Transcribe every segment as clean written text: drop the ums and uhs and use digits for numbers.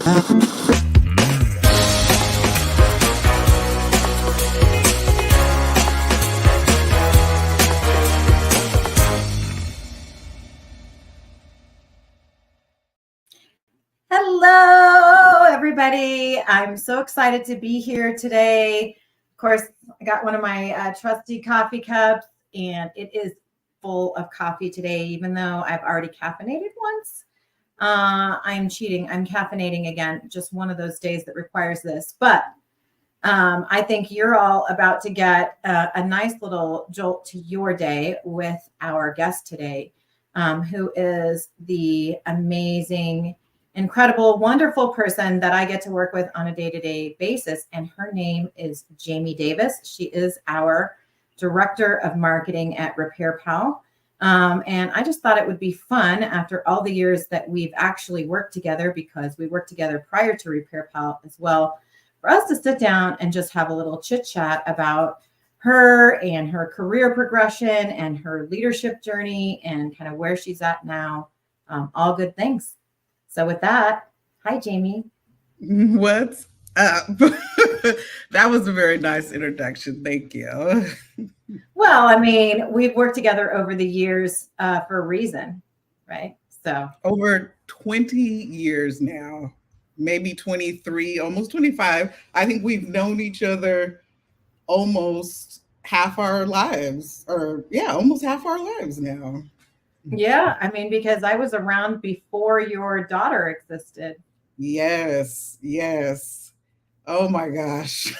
Hello, everybody. I'm so excited to be here today. Of course, I got one of my trusty coffee cups, and it is full of coffee today, even though I've already caffeinated once. I'm cheating. I'm caffeinating again. Just one of those days that requires this. But I think you're all about to get a nice little jolt to your day with our guest today, who is the amazing, incredible, wonderful person that I get to work with on a day-to-day basis. And her name is Jamie Davis. She is our Director of Marketing at RepairPal. And I just thought it would be fun after all the years that we've actually worked together, because we worked together prior to RepairPal as well, for us to sit down and just have a little chit chat about her and her career progression and her leadership journey and kind of where she's at now. All good things. So with that, hi, Jamie. What's up? That was a very nice introduction. Thank you. Well, I mean, we've worked together over the years for a reason, right? So over 20 years now, maybe 23, almost 25. I think we've known each other almost half our lives, almost half our lives now. Yeah, I mean, because I was around before your daughter existed. Yes. Oh my gosh.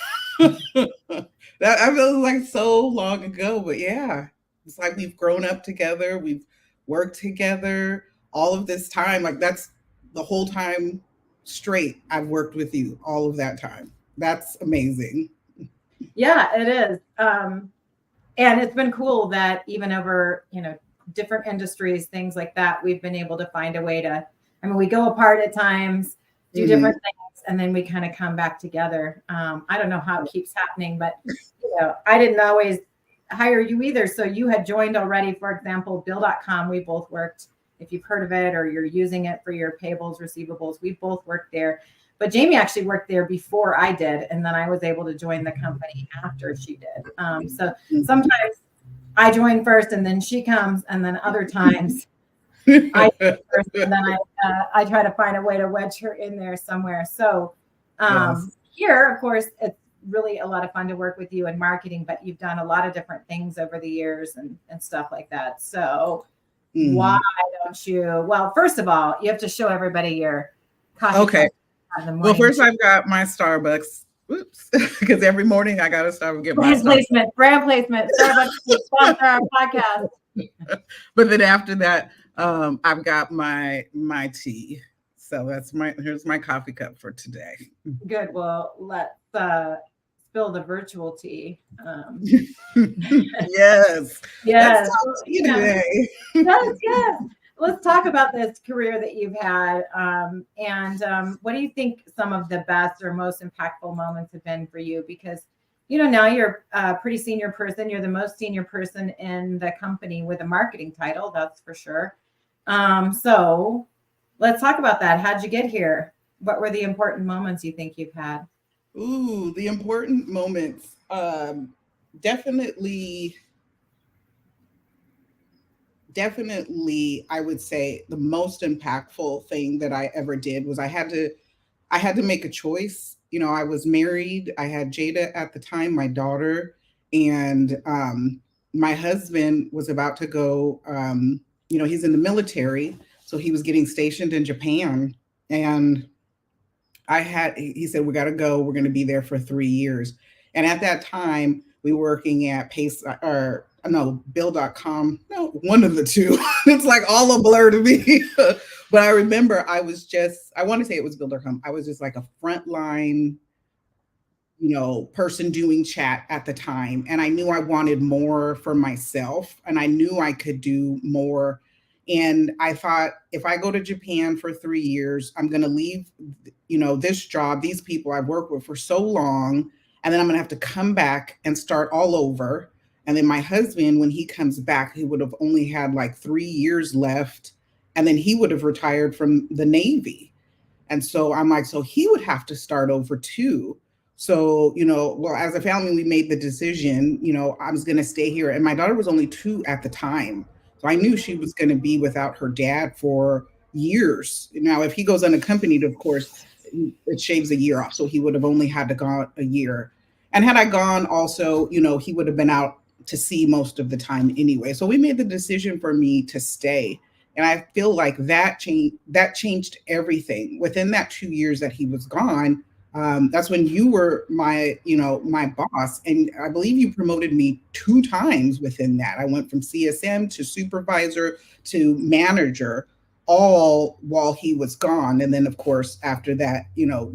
That I feel like so long ago, but yeah, it's like we've grown up together, we've worked together all of this time. Like that's the whole time straight I've worked with you all of that time. That's amazing. Yeah, it is. And it's been cool that even over, different industries, things like that, we've been able to find a way to, we go apart at times, do different things, and then we kind of come back together. I don't know how it keeps happening, but I didn't always hire you either. So you had joined already, for example, Bill.com. We both worked, if you've heard of it or you're using it for your payables, receivables, we both worked there. But Jamie actually worked there before I did. And then I was able to join the company after she did. So sometimes I join first and then she comes, and then other times I join first and then I try to find a way to wedge her in there somewhere. So Here, of course, it's really a lot of fun to work with you in marketing, but you've done a lot of different things over the years and stuff like that. So why don't you, well, first of all, you have to show everybody your coffee. Okay. Well, first I've got my Starbucks. Oops, because every morning I gotta start and get brand placement. Starbucks sponsor our podcast. But then after that, I've got my tea. So here's my coffee cup for today. Good. Well, let's spill the virtual tea. Yes. Yes. Let's talk tea today. Yes. Let's talk about this career that you've had. And what do you think some of the best or most impactful moments have been for you? Because, now you're a pretty senior person. You're the most senior person in the company with a marketing title, that's for sure. So let's talk about that. How'd you get here? What were the important moments you think you've had? Ooh, the important moments. Definitely, I would say the most impactful thing that I ever did was I had to make a choice. I was married. I had Jada at the time, my daughter, and my husband was about to go, he's in the military. So he was getting stationed in Japan. And he said, we got to go. We're going to be there for 3 years. And at that time, we were working at Bill.com. No, one of the two. It's like all a blur to me. But I remember I want to say it was Bill.com. I was just like a frontline, person doing chat at the time. And I knew I wanted more for myself, and I knew I could do more. And I thought, if I go to Japan for 3 years, I'm going to leave, this job, these people I've worked with for so long, and then I'm going to have to come back and start all over. And then my husband, when he comes back, he would have only had like 3 years left, and then he would have retired from the Navy. And so I'm like, so he would have to start over too. So, well, as a family, we made the decision, I was going to stay here. And my daughter was only 2 at the time. So I knew she was going to be without her dad for years. Now, if he goes unaccompanied, of course, it shaves a year off. So he would have only had to go a year. And had I gone also, he would have been out to sea most of the time anyway. So we made the decision for me to stay. And I feel like that changed everything. Within that 2 years that he was gone, that's when you were my boss. And I believe you promoted me 2 times within that. I went from CSM to supervisor to manager, all while he was gone. And then of course, after that,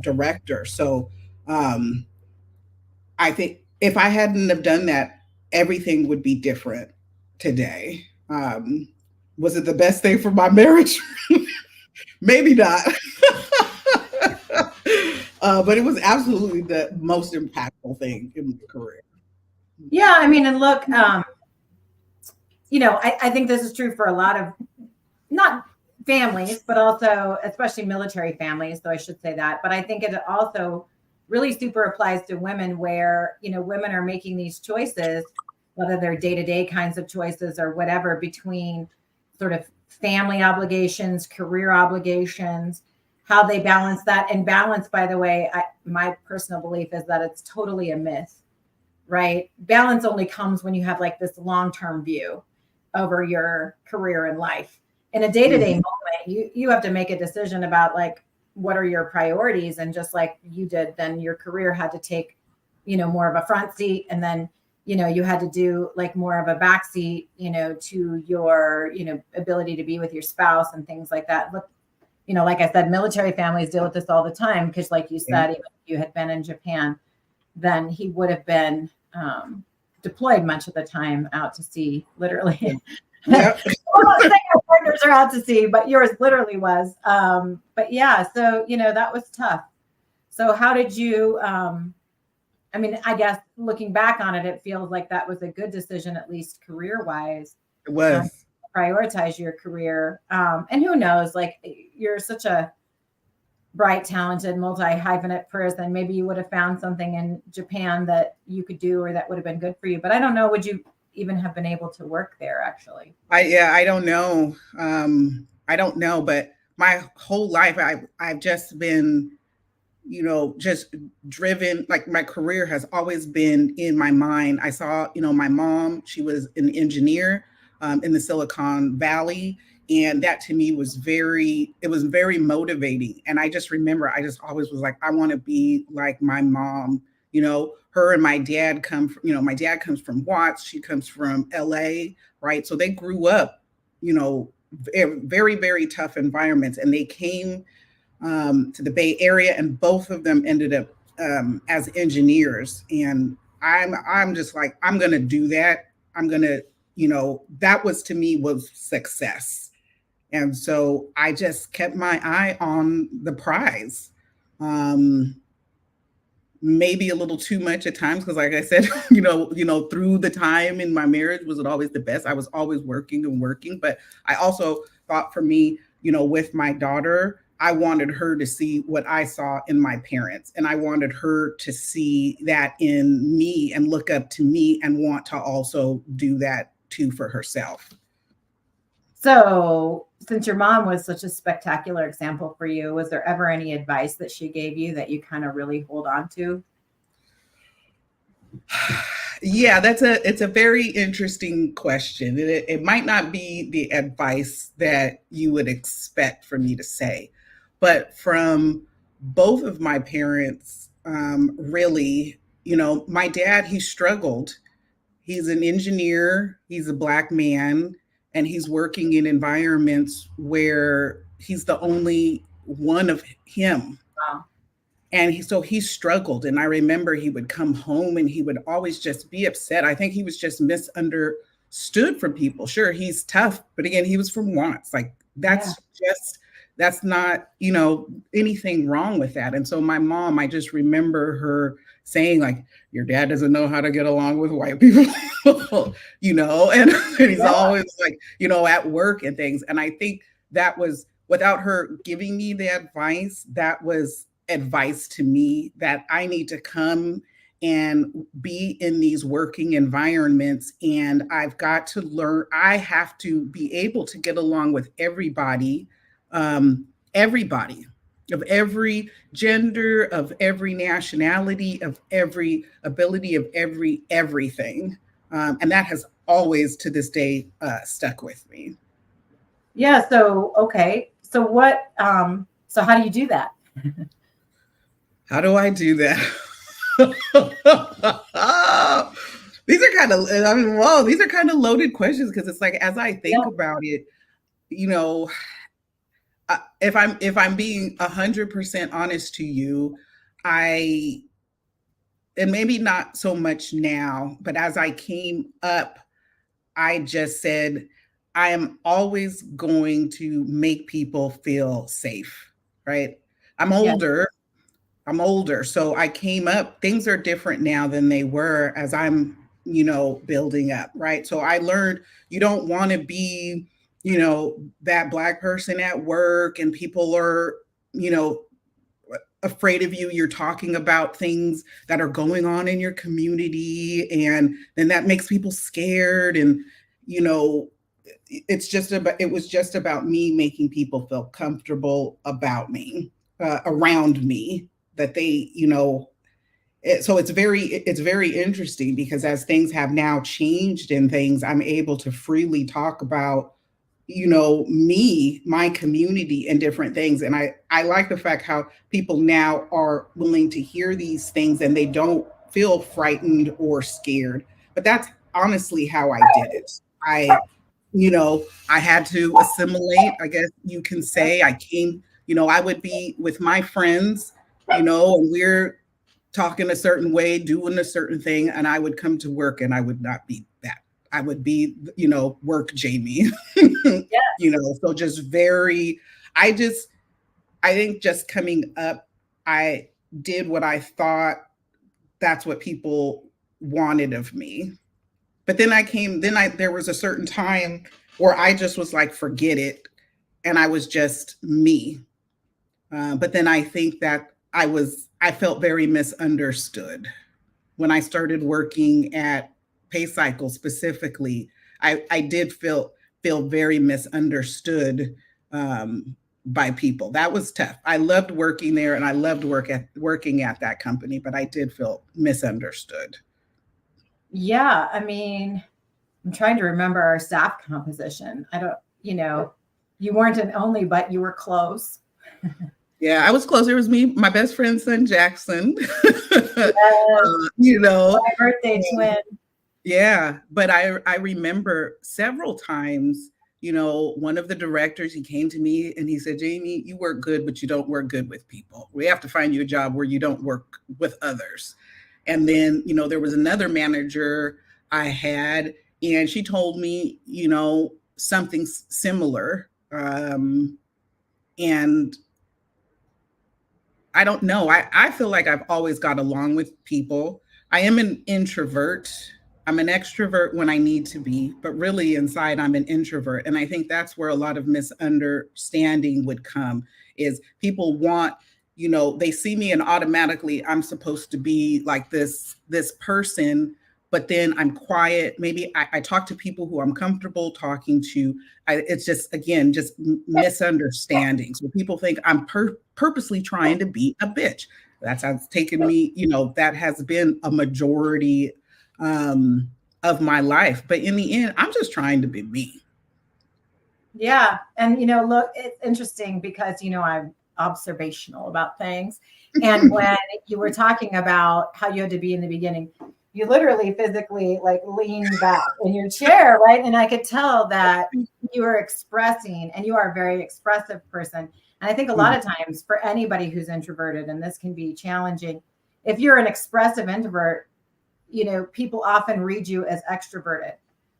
director. So I think if I hadn't have done that, everything would be different today. Was it the best thing for my marriage? Maybe not. But it was absolutely the most impactful thing in my career. Yeah, I mean, and look, I think this is true for a lot of not families, but also especially military families. So I should say that. But I think it also really super applies to women where, women are making these choices, whether they're day-to-day kinds of choices or whatever, between sort of family obligations, career obligations, how they balance that. And balance, by the way, my personal belief is that it's totally a myth, right? Balance only comes when you have like this long-term view over your career and life. In a day-to-day moment, you have to make a decision about like, what are your priorities? And just like you did, then your career had to take, more of a front seat. And then, you had to do like more of a back seat, to your, ability to be with your spouse and things like that. Look, like I said, military families deal with this all the time because like you said, even if you had been in Japan, then he would have been deployed much of the time out to sea, literally. Yeah. I won't say our partners are out to sea, but yours literally was. But yeah, so, that was tough. So how did you, I guess looking back on it, it feels like that was a good decision, at least career-wise. It was. Prioritize your career. And who knows, like you're such a bright, talented, multi-hyphenate person. Maybe you would have found something in Japan that you could do or that would have been good for you. But I don't know, would you even have been able to work there actually? I don't know. I don't know, but my whole life I've just been, just driven. Like my career has always been in my mind. I saw, my mom, she was an engineer in the Silicon Valley. And that to me was very motivating. And I just remember, I just always was like, I want to be like my mom. Her and my dad my dad comes from Watts, she comes from LA, right? So they grew up, very, very tough environments. And they came to the Bay Area, and both of them ended up as engineers. And I'm just like, I'm going to do that. I'm going to, that was to me was success. And so I just kept my eye on the prize. Maybe a little too much at times, because like I said, through the time in my marriage, was it always the best? I was always working and working. But I also thought for me, with my daughter, I wanted her to see what I saw in my parents. And I wanted her to see that in me and look up to me and want to also do that too for herself. So since your mom was such a spectacular example for you, was there ever any advice that she gave you that you kind of really hold on to? Yeah, it's a very interesting question. It might not be the advice that you would expect for me to say, but from both of my parents, really, my dad, he struggled. He's an engineer, he's a Black man, and he's working in environments where he's the only one of him. Wow. And so he struggled. And I remember he would come home and he would always just be upset. I think he was just misunderstood from people. Sure, he's tough, but again, he was from Watts. Like that's not, anything wrong with that. And so my mom, I just remember her saying like, your dad doesn't know how to get along with white people, and he's always like, at work and things. And I think that was without her giving me the advice, that was advice to me that I need to come and be in these working environments. And I've got to learn, I have to be able to get along with everybody, everybody of every gender, of every nationality, of every ability, of everything. And that has always to this day stuck with me. Yeah. So, okay. So so how do you do that? How do I do that? These are kind of, I mean, whoa, these are kind of loaded questions because it's like, as I think Yeah. about it, you know, if I'm being 100% honest to you, I, and maybe not so much now, but as I came up, I just said, I am always going to make people feel safe, right? I'm Yeah. older. I'm older. So I came up, things are different now than they were as I'm, building up, right? So I learned you don't want to be, that Black person at work and people are, you know, afraid of you. You're talking about things that are going on in your community. And then that makes people scared. And, you know, it was just about me making people feel comfortable about me, around me, that they, so it's very interesting because as things have now changed and things, I'm able to freely talk about, me, my community, and different things. And I like the fact how people now are willing to hear these things and they don't feel frightened or scared. But that's honestly how I did it. I had to assimilate, I guess you can say. I came, I would be with my friends, and we're talking a certain way, doing a certain thing, and I would come to work and I would not be that. I would be, work Jamie. Yeah. So just very, I just, I think just coming up, I did what I thought that's what people wanted of me. But then there was a certain time where I just was like, forget it. And I was just me. But then I think that I felt very misunderstood when I started working at PayCycle specifically. I did feel very misunderstood, by people. That was tough. I loved working there and I loved working at that company, but I did feel misunderstood. Yeah. I mean, I'm trying to remember our staff composition. I don't, you weren't an only, but you were close. Yeah, I was close. It was me, my best friend's son, Jackson. Yes. My birthday and twin. yeah, but I remember several times, one of the directors, he came to me and he said, Jamie, you work good, but you don't work good with people. We have to find you a job where you don't work with others. And then, there was another manager I had, and she told me, something similar. And I don't know. I feel like I've always got along with people. I am an introvert. I'm an extrovert when I need to be, but really inside I'm an introvert. And I think that's where a lot of misunderstanding would come is people want, they see me and automatically I'm supposed to be like this person, but then I'm quiet. Maybe I talk to people who I'm comfortable talking to. It's just, again, just misunderstandings where people think I'm purposely trying to be a bitch. That's how it's taken me, that has been a majority of my life. But in the end, I'm just trying to be me. Yeah. And, look, it's interesting because, I'm observational about things. And when you were talking about how you had to be in the beginning, you literally physically like leaned back in your chair, right? And I could tell that you were expressing, and you are a very expressive person. And I think a lot of times for anybody who's introverted, and this can be challenging, if you're an expressive introvert, people often read you as extroverted.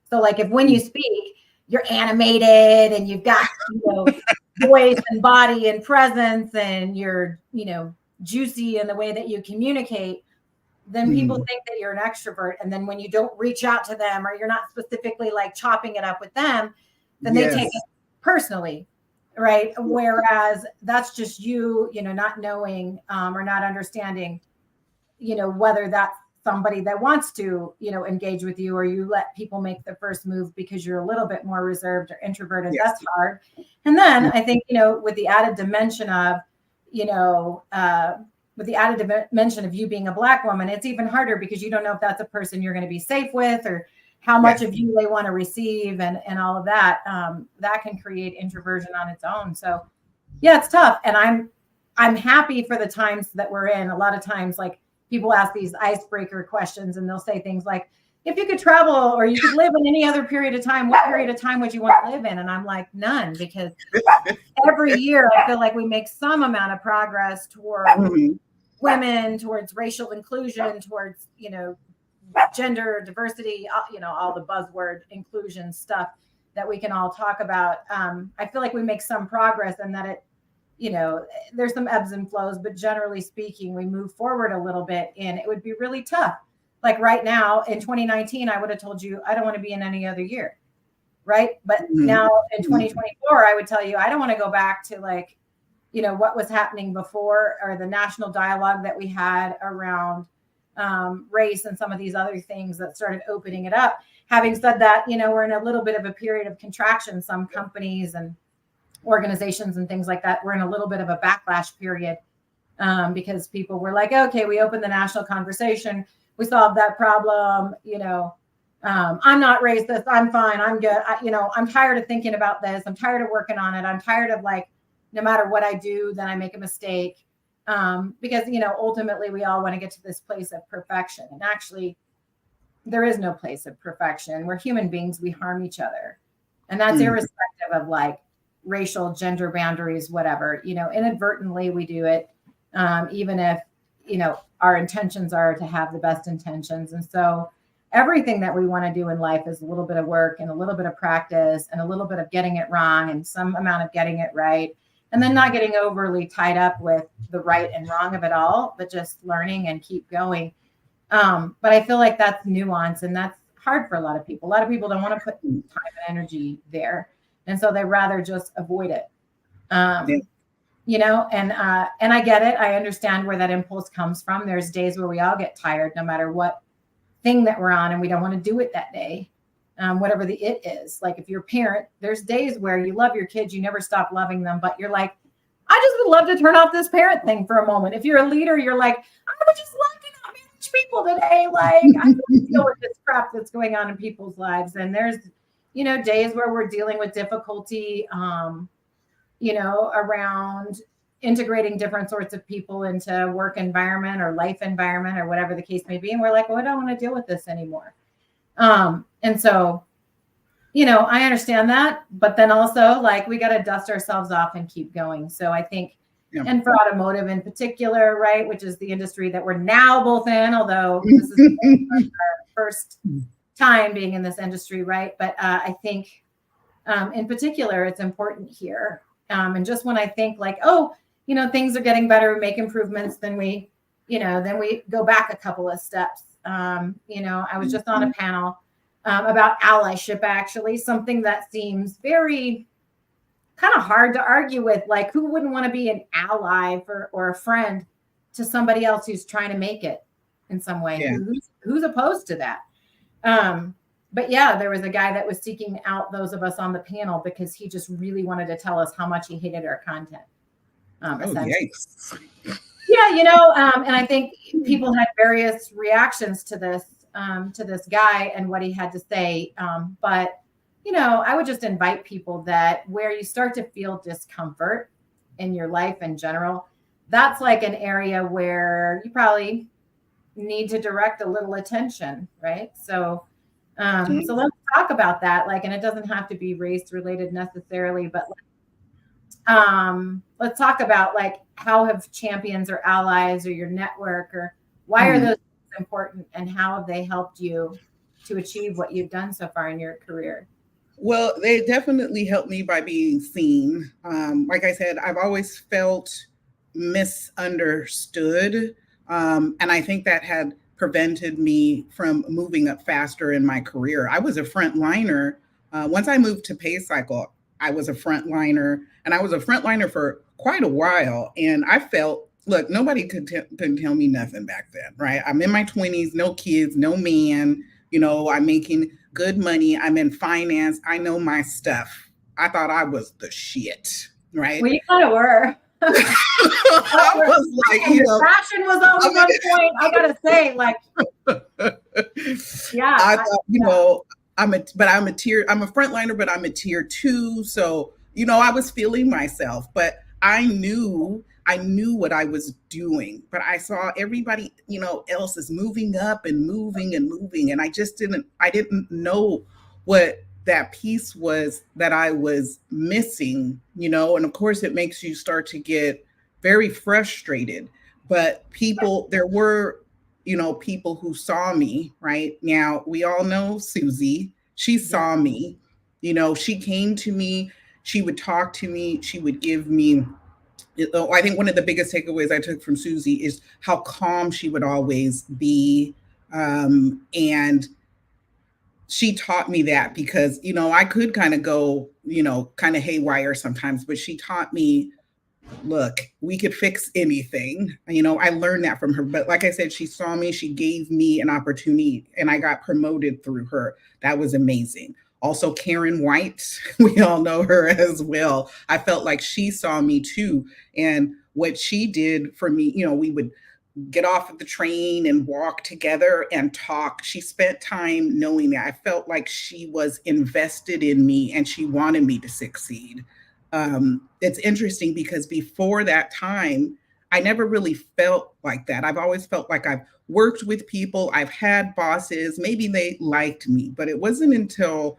So like if when you speak, you're animated and you've got, voice and body and presence and you're, juicy in the way that you communicate, then people think that you're an extrovert. And then when you don't reach out to them or you're not specifically like chopping it up with them, then they take it personally. right? Whereas that's just you, not knowing or not understanding, whether that's somebody that wants to, engage with you, or you let people make the first move because you're a little bit more reserved or introverted. Yes. That's hard. And then I think, with the added dimension of, with the added dimension of you being a Black woman, it's even harder because you don't know if that's a person you're going to be safe with, or how much of you they want to receive, and all of that. That can create introversion on its own. So yeah, it's tough. And I'm happy for the times that we're in. A lot of times, like, people ask these icebreaker questions and they'll say things like, if you could travel or you could live in any other period of time, what period of time would you want to live in? And I'm like, none, because every year I feel like we make some amount of progress toward women, towards racial inclusion, towards, gender diversity, all the buzzword inclusion stuff that we can all talk about. I feel like we make some progress, and that it, there's some ebbs and flows, but generally speaking, we move forward a little bit, and it would be really tough. Like right now in 2019, I would have told you, I don't want to be in any other year. Right. But now in 2024, I would tell you, I don't want to go back to, like, what was happening before, or the national dialogue that we had around race and some of these other things that started opening it up. Having said that, we're in a little bit of a period of contraction. Some companies and organizations and things like that, we're in a little bit of a backlash period, because people were like, okay, we opened the national conversation, we solved that problem, I'm not racist, I'm fine, I'm good, I'm tired of thinking about this, I'm tired of working on it, I'm tired of, like, no matter what I do, then I make a mistake, because ultimately we all want to get to this place of perfection, and actually there is no place of perfection. We're human beings, we harm each other, and that's irrespective of, like, racial, gender boundaries, whatever, inadvertently we do it, even if, our intentions are to have the best intentions. And so everything that we want to do in life is a little bit of work and a little bit of practice and a little bit of getting it wrong and some amount of getting it right. And then not getting overly tied up with the right and wrong of it all, but just learning and keep going. But I feel like that's nuance, and that's hard for a lot of people. A lot of people don't want to put time and energy there. And so they rather just avoid it. And I get it. I understand where that impulse comes from. There's days where we all get tired, no matter what thing that we're on, and we don't want to do it that day, whatever the it is. Like, if you're a parent, there's days where you love your kids, you never stop loving them, but you're like, I just would love to turn off this parent thing for a moment. If you're a leader, you're like, I would just love to not manage people today. Like, I don't deal with this crap that's going on in people's lives. And there's, days where we're dealing with difficulty, around integrating different sorts of people into work environment or life environment or whatever the case may be. And we're like, well, I don't want to deal with this anymore. And so, I understand that, but then also, like, we got to dust ourselves off and keep going. So I think, and for automotive in particular, right, which is the industry that we're now both in, although this is our first time being in this industry, right? But I think in particular, it's important here. And just when I think, like, oh, things are getting better, we make improvements, then we go back a couple of steps. I was just on a panel about allyship, actually, something that seems very kind of hard to argue with. Like, who wouldn't want to be an ally or a friend to somebody else who's trying to make it in some way? Yeah. Who's opposed to that? But yeah, there was a guy that was seeking out those of us on the panel because he just really wanted to tell us how much he hated our content. Yikes. Yeah, and I think people had various reactions to this guy and what he had to say. But I would just invite people that where you start to feel discomfort in your life in general, that's like an area where you probably need to direct a little attention, right? So let's talk about that. Like, and it doesn't have to be race related necessarily, but let's talk about, like, how have champions or allies or your network, or why are those important, and how have they helped you to achieve what you've done so far in your career? Well, they definitely helped me by being seen. Like I said, I've always felt misunderstood. And I think that had prevented me from moving up faster in my career. I was a frontliner. Once I moved to PayCycle, I was a frontliner, and I was a frontliner for quite a while. And I felt, look, nobody couldn't tell me nothing back then, right? I'm in my 20s, no kids, no man. I'm making good money. I'm in finance. I know my stuff. I thought I was the shit, right? Well, you kind of were. I was like, and your fashion was always on point. I gotta say, like, yeah. I thought, I'm a frontliner, but I'm a tier 2. So, I was feeling myself, but I knew what I was doing, but I saw everybody, else is moving up and moving and moving. And I didn't know what that piece was that I was missing, and of course it makes you start to get very frustrated. But there were, people who saw me, right? Now, we all know Susie. She saw me, she came to me, she would talk to me, she would give me, I think one of the biggest takeaways I took from Susie is how calm she would always be. And she taught me that because, I could kind of go, kind of haywire sometimes, but she taught me, look, we could fix anything. I learned that from her. But like I said, she saw me, she gave me an opportunity, and I got promoted through her. That was amazing. Also, Karen White, we all know her as well. I felt like she saw me too. And what she did for me, we would get off of the train and walk together and talk. She spent time knowing that. I felt like she was invested in me and she wanted me to succeed. It's interesting because before that time, I never really felt like that. I've always felt like I've worked with people, I've had bosses, maybe they liked me, but it wasn't until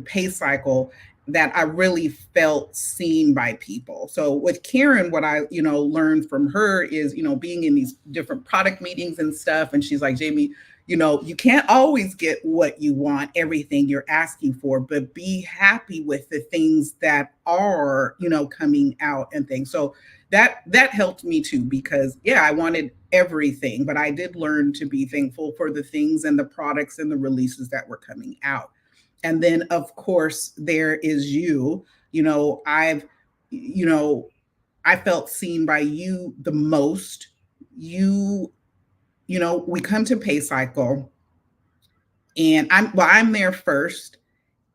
Pay Cycle that I really felt seen by people. So with Karen, what I, learned from her is, being in these different product meetings and stuff. And she's like, Jamie, you can't always get what you want, everything you're asking for, but be happy with the things that are, coming out and things. So that helped me too, because I wanted everything, but I did learn to be thankful for the things and the products and the releases that were coming out. And then of course there is you, I felt seen by you the most. We come to Pay Cycle and I'm there first.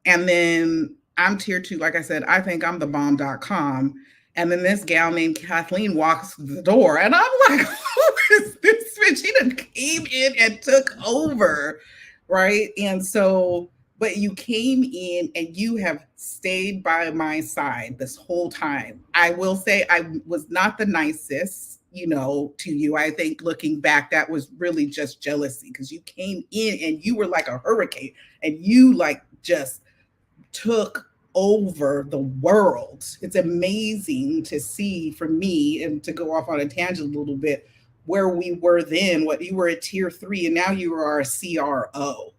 And then I'm tier 2. Like I said, I think I'm the bomb.com. And then this gal named Kathleen walks the door and I'm like, who is this bitch? She done came in and took over. Right. And so, but you came in and you have stayed by my side this whole time. I will say I was not the nicest, to you. I think looking back, that was really just jealousy because you came in and you were like a hurricane and you like just took over the world. It's amazing to see for me, and to go off on a tangent a little bit, where we were then, what you were a tier 3 and now you are a CRO.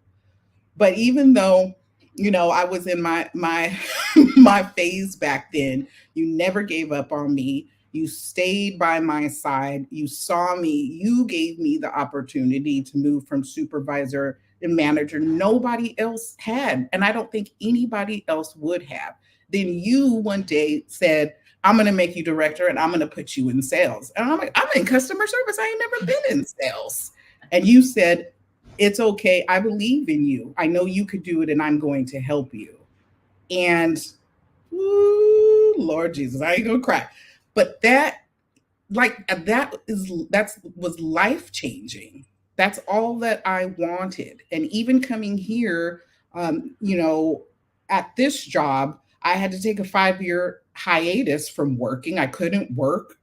But even though, I was in my my phase back then, you never gave up on me. You stayed by my side. You saw me. You gave me the opportunity to move from supervisor and manager. Nobody else had. And I don't think anybody else would have. Then you one day said, I'm going to make you director and I'm going to put you in sales. And I'm like, I'm in customer service. I ain't never been in sales. And you said, it's okay. I believe in you. I know you could do it and I'm going to help you. And ooh, Lord Jesus, I ain't gonna cry. But that was life changing. That's all that I wanted. And even coming here, at this job, I had to take a 5-year hiatus from working. I couldn't work.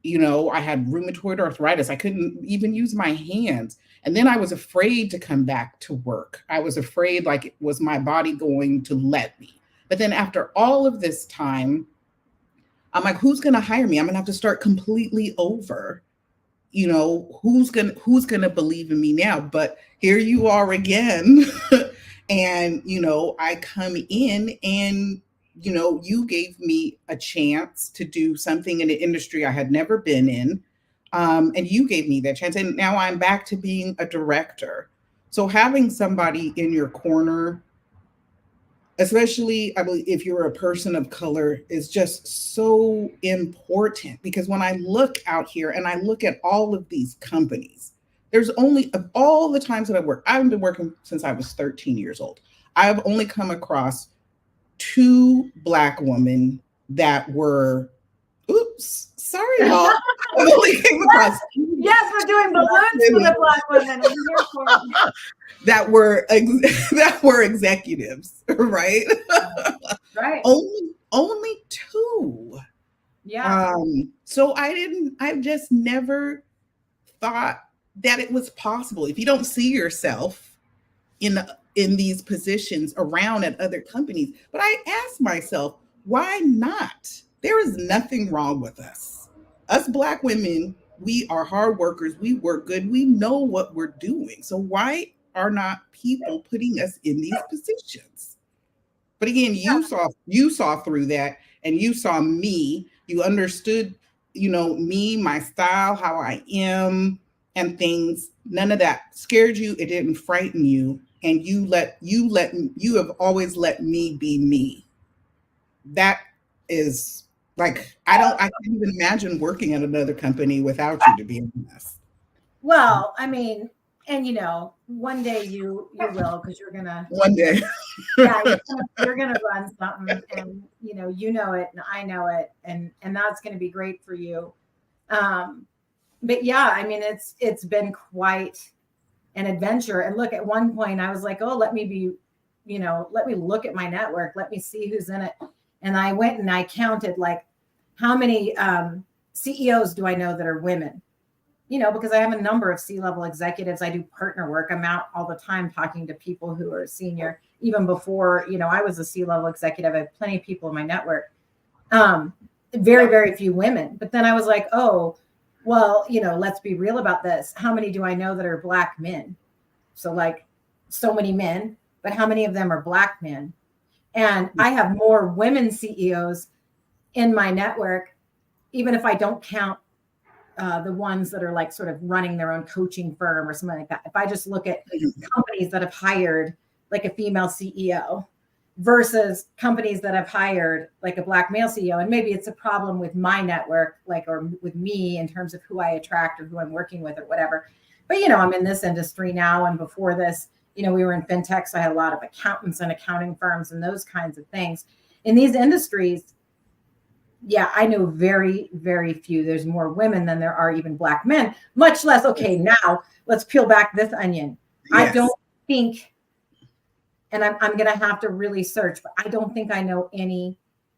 I had rheumatoid arthritis. I couldn't even use my hands. And then I was afraid to come back to work. I was afraid, like, was my body going to let me? But then after all of this time, I'm like, who's going to hire me? I'm going to have to start completely over. Who's going to believe in me now? But here you are again. And, I come in and, you gave me a chance to do something in an industry I had never been in. And you gave me that chance. And now I'm back to being a director. So having somebody in your corner especially I believe if you're a person of color, is just so important because when I look out here and I look at all of these companies, there's only of all the times that I've been working since I was 13 years old. I've only come across two Black women that were, oops, sorry, y'all. I've only came across Yes, we're doing balloons for the Black women. I'm here for it. that were that were executives, right? Right. Only two. Yeah. So I just never thought that it was possible. If you don't see yourself in in these positions around at other companies, but I asked myself, why not? There is nothing wrong with us. Us Black women, we are hard workers, we work good, we know what we're doing. So why are not people putting us in these positions? But again, you saw through that and you saw me, you understood, me, my style, how I am and things. None of that scared you, it didn't frighten you, and you have always let me be me. That is like I can't even imagine working at another company without you, to be honest. Well, I mean, and one day you will, because you're gonna, One day. yeah, you're gonna run something, and it, and I know it, and that's gonna be great for you. But yeah, I mean, it's been quite an adventure. And look, at one point I was like, oh, let me look at my network, let me see who's in it. And I went and I counted, like, how many CEOs do I know that are women? Because I have a number of C-level executives. I do partner work. I'm out all the time talking to people who are senior. Even before, I was a C-level executive, I have plenty of people in my network. Very, very few women. But then I was like, oh, well, let's be real about this. How many do I know that are Black men? So, like, so many men, but how many of them are Black men? And I have more women CEOs in my network, even if I don't count the ones that are like sort of running their own coaching firm or something like that. If I just look at companies that have hired like a female CEO versus companies that have hired like a Black male CEO, and maybe it's a problem with my network, like, or with me in terms of who I attract or who I'm working with or whatever. But I'm in this industry now, and before this, we were in fintech, so I had a lot of accountants and accounting firms and those kinds of things. In these industries, yeah, I know very, very few. There's more women than there are even Black men, much less. Okay, now let's peel back this onion. Yes. I don't think, and I'm going to have to really search, but I don't think I know any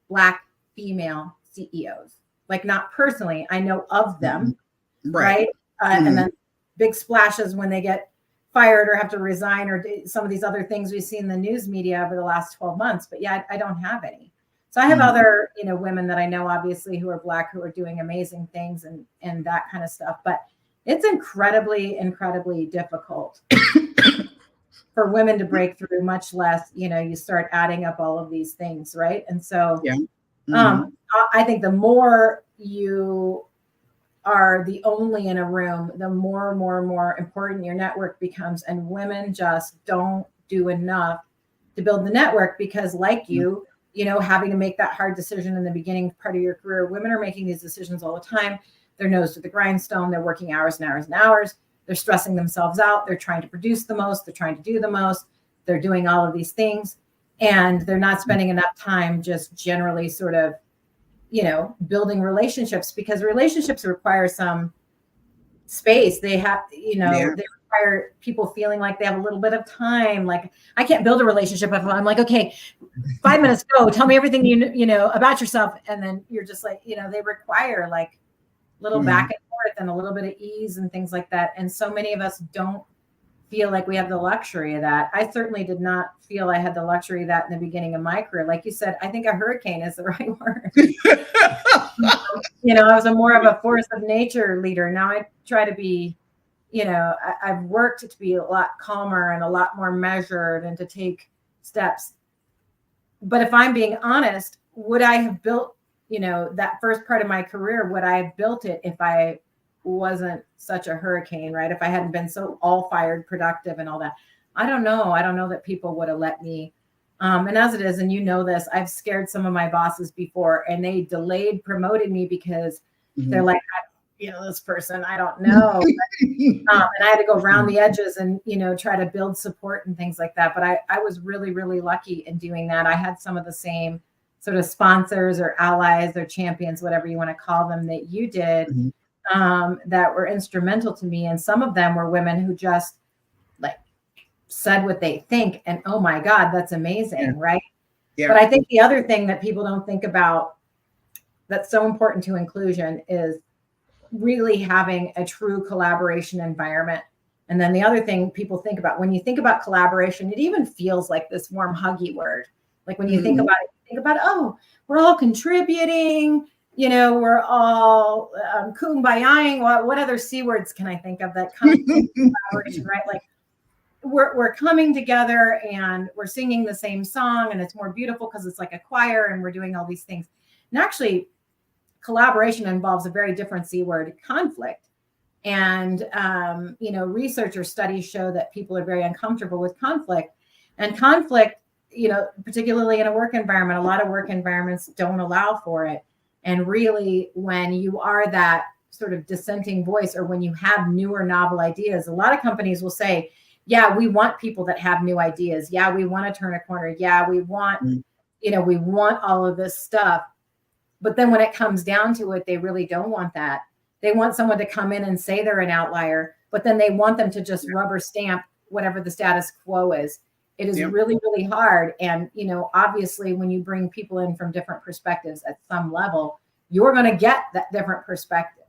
Black female CEOs. Like, not personally. I know of them, right? And then big splashes when they get fired or have to resign or some of these other things we see in the news media over the last 12 months. But yeah, I don't have any. So I have other, women that I know, obviously, who are Black, who are doing amazing things and that kind of stuff. But it's incredibly, incredibly difficult for women to break through, much less, you start adding up all of these things, right? And so I think the more you are the only in a room, the more and more important your network becomes. And women just don't do enough to build the network because, like you, having to make that hard decision in the beginning part of your career. Women are making these decisions all the time. They're nose to the grindstone. They're working hours and hours and hours. They're stressing themselves out. They're trying to produce the most. They're trying to do the most. They're doing all of these things. And they're not spending enough time just generally sort of, building relationships, because relationships require some space. They have, they require people feeling like they have a little bit of time. Like, I can't build a relationship if I'm like, okay, 5 minutes, go, tell me everything you know about yourself. And then you're just like, they require like little back and forth and a little bit of ease and things like that. And so many of us don't feel like we have the luxury of that. I certainly did not feel I had the luxury of that in the beginning of my career. Like you said, I think a hurricane is the right word. I was more of a force of nature leader. Now I try to be, I've worked to be a lot calmer and a lot more measured and to take steps. But if I'm being honest, would I have built, that first part of my career, would I have built it if I wasn't such a hurricane, right? If I hadn't been so all fired productive and all that? I don't know. I don't know that people would have let me And as it is, and you know this, I've scared some of my bosses before, and they delayed promoting me because they're like, this person, I don't know. And I had to go around the edges and, try to build support and things like that. But I was really, really lucky in doing that. I had some of the same sort of sponsors or allies or champions, whatever you want to call them, that you did, that were instrumental to me. And some of them were women who just like said what they think. And oh my God, that's amazing. Right. Yeah. But I think the other thing that people don't think about that's so important to inclusion is really having a true collaboration environment. And then the other thing people think about when you think about collaboration, it even feels like this warm, huggy word. Like when you think about it, you think about, oh, we're all contributing, we're all kumbayaing. What other C words can I think of that come from collaboration, right? Like we're coming together and we're singing the same song, and it's more beautiful because it's like a choir and we're doing all these things. And actually, collaboration involves a very different C word, conflict. And, research or studies show that people are very uncomfortable with conflict. And conflict, particularly in a work environment, a lot of work environments don't allow for it. And really, when you are that sort of dissenting voice, or when you have new or novel ideas, a lot of companies will say, yeah, we want people that have new ideas. Yeah, we want to turn a corner. Yeah, we want, we want all of this stuff. But then when it comes down to it, they really don't want that. They want someone to come in and say they're an outlier, but then they want them to just rubber stamp whatever the status quo is. It is really, really hard. And, obviously, when you bring people in from different perspectives at some level, you're going to get that different perspective.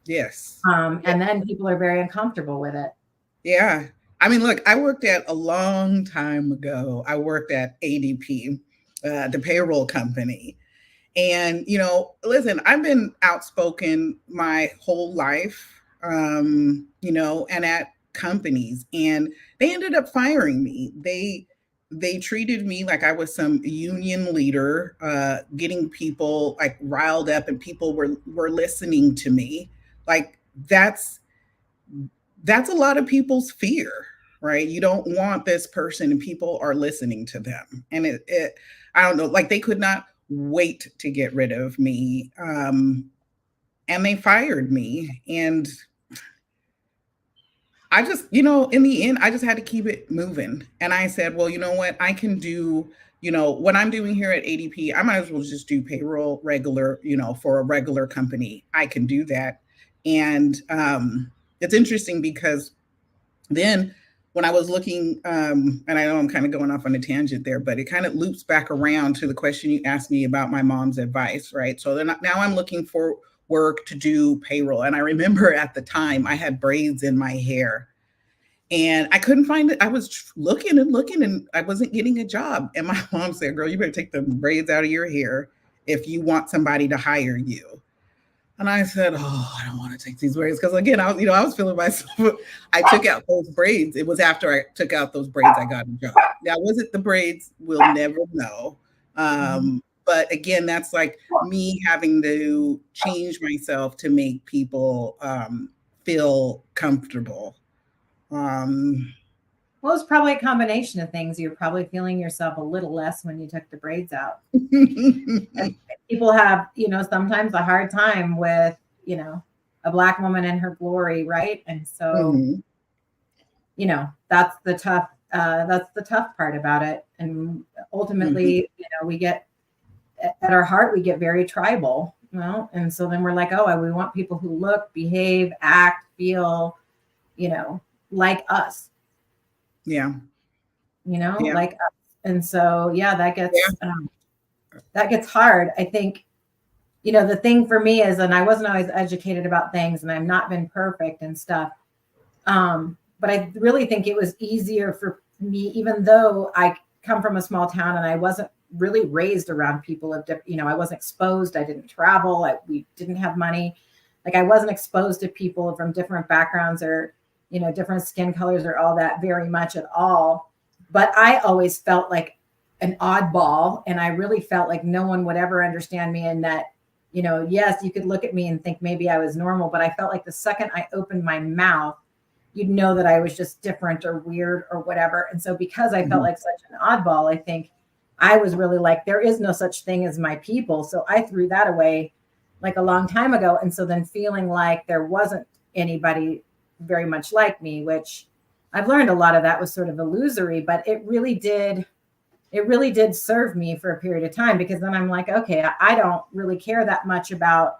Yes. And then people are very uncomfortable with it. Yeah. I mean, look, I worked at a long time ago. I worked at ADP, the payroll company. And, listen, I've been outspoken my whole life, and at companies, and they ended up firing me. They treated me like I was some union leader, getting people like riled up, and people were listening to me. Like that's a lot of people's fear, right? You don't want this person, and people are listening to them. And it I don't know, like they could not wait to get rid of me. And they fired me. And I just, in the end, I just had to keep it moving. And I said, well, you know what? I can do, what I'm doing here at ADP, I might as well just do payroll regular, for a regular company. I can do that. And it's interesting because then when I was looking, and I know I'm kind of going off on a tangent there, but it kind of loops back around to the question you asked me about my mom's advice, right? So then now I'm looking for work to do payroll. And I remember at the time I had braids in my hair and I couldn't find it. I was looking and I wasn't getting a job. And my mom said, girl, you better take the braids out of your hair if you want somebody to hire you. And I said, oh, I don't want to take these braids. Because again, I was feeling myself. I took out those braids. It was after I took out those braids, I got a job. Now, was it the braids? We'll never know. But again, that's like me having to change myself to make people feel comfortable. Well, it's probably a combination of things. You're probably feeling yourself a little less when you took the braids out. And people have, sometimes a hard time with, a Black woman in her glory, right? And so, that's the tough part about it. And ultimately, we get at our heart, we get very tribal. And so then we're like, oh, we want people who look, behave, act, feel, like us. Yeah. Like us. And so, that gets hard. I think, the thing for me is, and I wasn't always educated about things, and I've not been perfect and stuff. But I really think it was easier for me, even though I come from a small town and I wasn't really raised around people of, I wasn't exposed. I didn't travel. We didn't have money. Like I wasn't exposed to people from different backgrounds or, different skin colors or all that very much at all. But I always felt like an oddball. And I really felt like no one would ever understand me. And that, yes, you could look at me and think maybe I was normal, but I felt like the second I opened my mouth, you'd know that I was just different or weird or whatever. And so because I felt like such an oddball, I think I was really like, there is no such thing as my people. So I threw that away like a long time ago. And so then feeling like there wasn't anybody very much like me, which I've learned a lot of that was sort of illusory, but it really did serve me for a period of time, because then I'm like, okay, I don't really care that much about,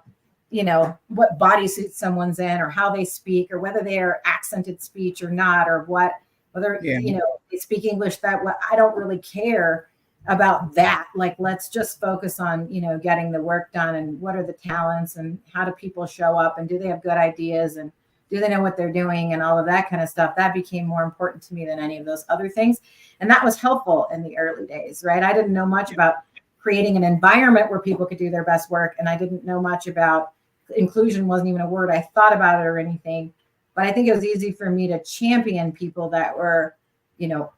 what bodysuit someone's in or how they speak or whether they are accented speech or not, or whether, they speak English I don't really care about that. Like, let's just focus on, getting the work done, and what are the talents, and how do people show up, and do they have good ideas, and do they know what they're doing, and all of that kind of stuff. That became more important to me than any of those other things. And that was helpful in the early days, right? I didn't know much about creating an environment where people could do their best work. And I didn't know much about inclusion, wasn't even a word I thought about it or anything. But I think it was easy for me to champion people that were,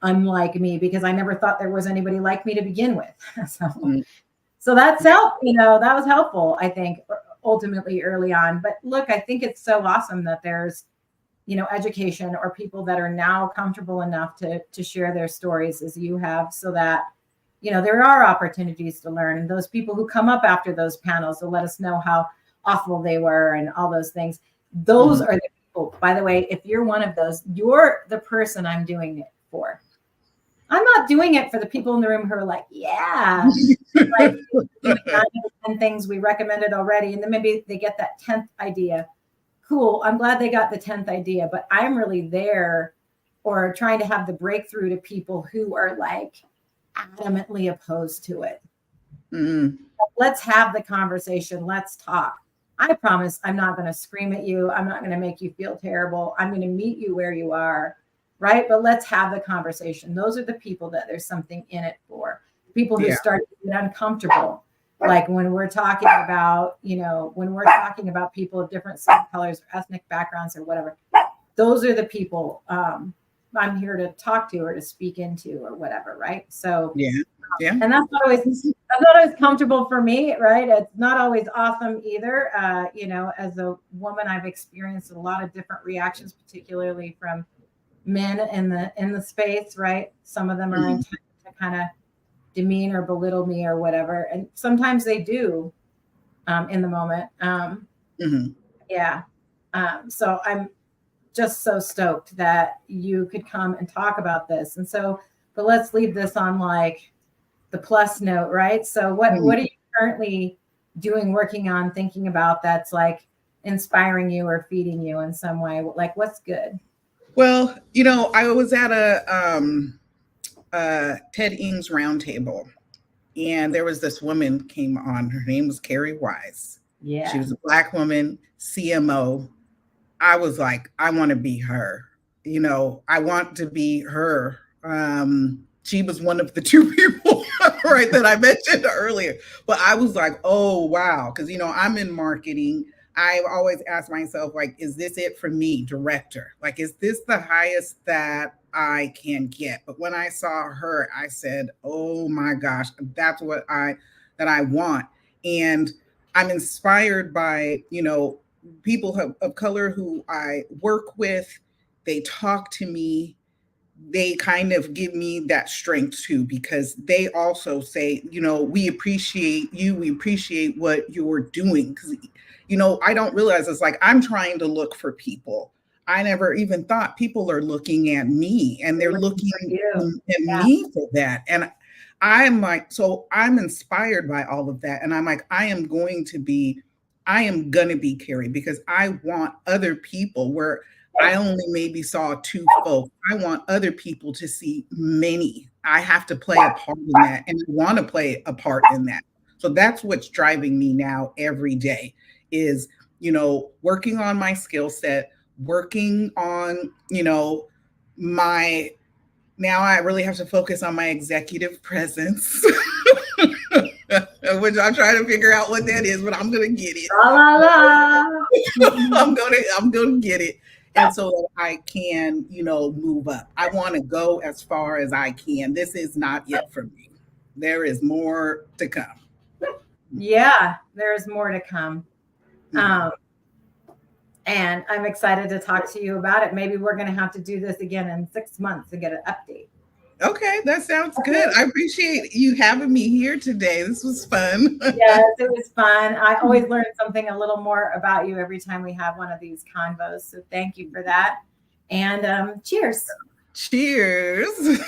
unlike me, because I never thought there was anybody like me to begin with. So that's helped, that was helpful, I think, ultimately early on. But look, I think it's so awesome that there's, education or people that are now comfortable enough to share their stories as you have, so that, there are opportunities to learn. And those people who come up after those panels to let us know how awful they were and all those things. Those are the people, by the way, if you're one of those, you're the person I'm doing it for. I'm not doing it for the people in the room who are like, yeah, like 10 things we recommended already. And then maybe they get that 10th idea. Cool. I'm glad they got the 10th idea, but I'm really there, or trying to have the breakthrough to people who are like adamantly opposed to it. Let's have the conversation. Let's talk. I promise I'm not going to scream at you. I'm not going to make you feel terrible. I'm going to meet you where you are. Right. But let's have the conversation. Those are the people that there's something in it for. People who start to get uncomfortable. Like when we're talking about, people of different skin colors or ethnic backgrounds or whatever, those are the people I'm here to talk to or to speak into or whatever. Right. So, and that's not always comfortable for me. Right. It's not always awesome either. As a woman, I've experienced a lot of different reactions, particularly from men in the space. Right. Some of them are intent to kind of demean or belittle me or whatever. And sometimes they do in the moment. So I'm just so stoked that you could come and talk about this. And so, but let's leave this on like the plus note, right? So what are you currently doing, working on, thinking about that's like inspiring you or feeding you in some way? Like what's good? Well, I was at a Ted Ings roundtable, and there was this woman came on. Her name was Carrie Wise. Yeah. She was a Black woman, CMO. I was like, I want to be her. I want to be her. She was one of the two people, right, that I mentioned earlier. But I was like, oh, wow. Because, I'm in marketing. I've always asked myself, like, is this it for me, director? Like, is this the highest that I can get? But when I saw her, I said, oh my gosh, that's what I want. And I'm inspired by, people of color who I work with. They talk to me. They kind of give me that strength too, because they also say, we appreciate you. We appreciate what you're doing. Because, I don't realize it's like I'm trying to look for people. I never even thought people are looking at me, and they're looking at me for that. And I'm like, so I'm inspired by all of that. And I'm like, I am going to be Carrie, because I want other people where I only maybe saw two folks. I want other people to see many. I have to play a part in that, and I want to play a part in that. So that's what's driving me now every day is, working on my skill set, working on, now I really have to focus on my executive presence, which I'm trying to figure out what that is, but I'm going to get it. La, la, la. I'm going to get it. And so that I can, move up. I want to go as far as I can. This is not yet for me. There is more to come. Yeah, there's more to come. And I'm excited to talk to you about it. Maybe we're going to have to do this again in 6 months to get an update. Okay, that sounds good. I appreciate you having me here today. This was fun. Yes, it was fun. I always learn something a little more about you every time we have one of these convos. So thank you for that. And cheers. Cheers.